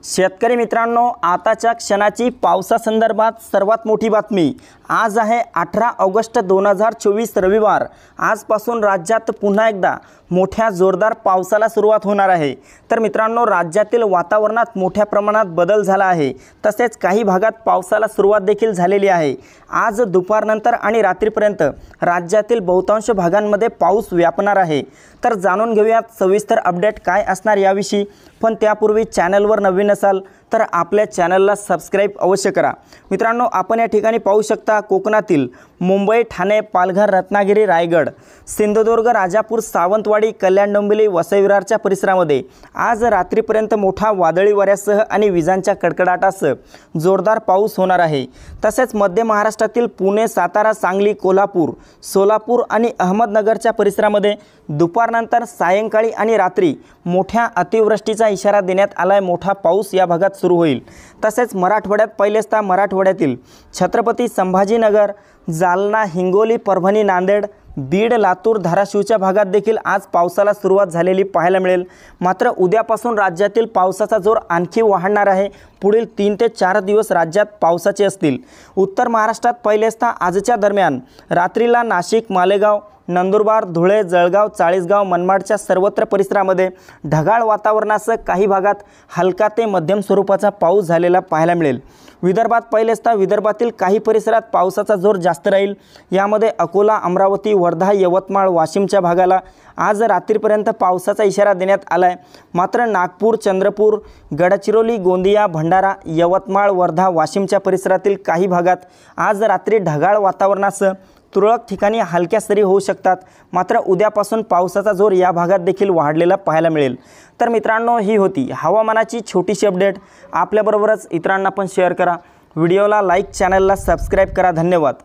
शेतकरी मित्रांनो, आताच्या क्षणाची पावसासंदर्भात सर्वात मोठी बातमी। आज आहे 18 ऑगस्ट 2024 रविवार। आजपासून राज्यात पुन्हा एकदा मोठ्या जोरदार पावसाला सुरुवात होणार आहे। तर मित्रांनो, राज्यातील वातावरणात मोठ्या प्रमाणात बदल झाला आहे। तसेच काही भागात पावसाला सुरुवात देखील झालेली आहे। आज दुपारनंतर आणि रात्रीपर्यंत राज्यातील बहुतांश भागांमध्ये पाऊस व्यापणार आहे। तर जाणून घेऊयात सविस्तर अपडेट काय असणार याविषयी। पण त्यापूर्वी चॅनलवर नवीन असाल तर आपल्या चॅनलला सबस्क्राइब अवश्य करा। मित्रांनो, आपण या ठिकाणी पाहू शकता कोकणातील मुंबई, ठाणे, पालघर, रत्नागिरी, रायगड, सिंधुदुर्ग, राजापूर, सावंतवाडी, कल्याण, डोंबिवली, वसई विरारच्या परिसरामध्ये आज रात्रीपर्यंत मोठा वादळी वाऱ्यासह आणि विजांच्या कडकडाटासह जोरदार पाऊस होणार आहे। तसेच मध्य महाराष्ट्रातील पुणे, सातारा, सांगली, कोल्हापूर, सोलापूर आणि अहमदनगरच्या परिसरामध्ये दुपारनंतर, सायंकाळी आणि रात्री मोठ्या अतिवृष्टीचा इशारा देण्यात आलाय। मोठा पाऊस या भागात सुरू होईल। तसेच मराठवाड्यात पहिलेस्ता मराठवाड्यातील छत्रपती संभाजीनगर, जालना, हिंगोली, परभणी, नांदेड, बीड, लातूर, धाराशिवच्या भागात देखील आज पावसाला सुरुवात झालेली पाहायला मिळेल। मात्र उद्यापासून राज्यातील पावसाचा जोर आणखी वाढणार आहे। पुढील 3 ते 4 दिवस राज्यात पावसाचे असतील। उत्तर महाराष्ट्रात पहिलेस्ता आजच्या दरम्यान रात्रीला नाशिक, मालेगाव, नंदुरबार, धुळे, जळगाव, चाळीसगाव, मनमाडच्या सर्वत्र परिसरामध्ये ढगाळ वातावरणासह काही भागात हलका ते मध्यम स्वरूपाचा पाऊस झालेला पाहायला मिळेल। विदर्भात पहिलेस्ता विदर्भातील काही परिसरात पावसाचा जोर जास्त राहील। यामध्ये अकोला, अमरावती, वर्धा, यवतमाळ, वाशिमच्या भागाला आज रात्रीपर्यंत पावसाचा इशारा देण्यात आलाय। मात्र नागपूर, चंद्रपूर, गडचिरोली, गोंदिया, भंडारा, यवतमाळ, वर्धा, वाशिमच्या परिसरातील काही भागात आज रात्री ढगाळ वातावरणासह तुरळक ठिकाणी हलक्या सरी होऊ शकतात। मात्र उद्यापासून पावसाचा जोर या भागात देखील वाढलेला पाहायला मिळेल। तर मित्रांनो, ही होती हवामानाची छोटीशी अपडेट। आपल्याबरोबरच इतरांना पण शेअर करा। व्हिडिओला लाईक, चॅनलला सबस्क्राइब करा। धन्यवाद।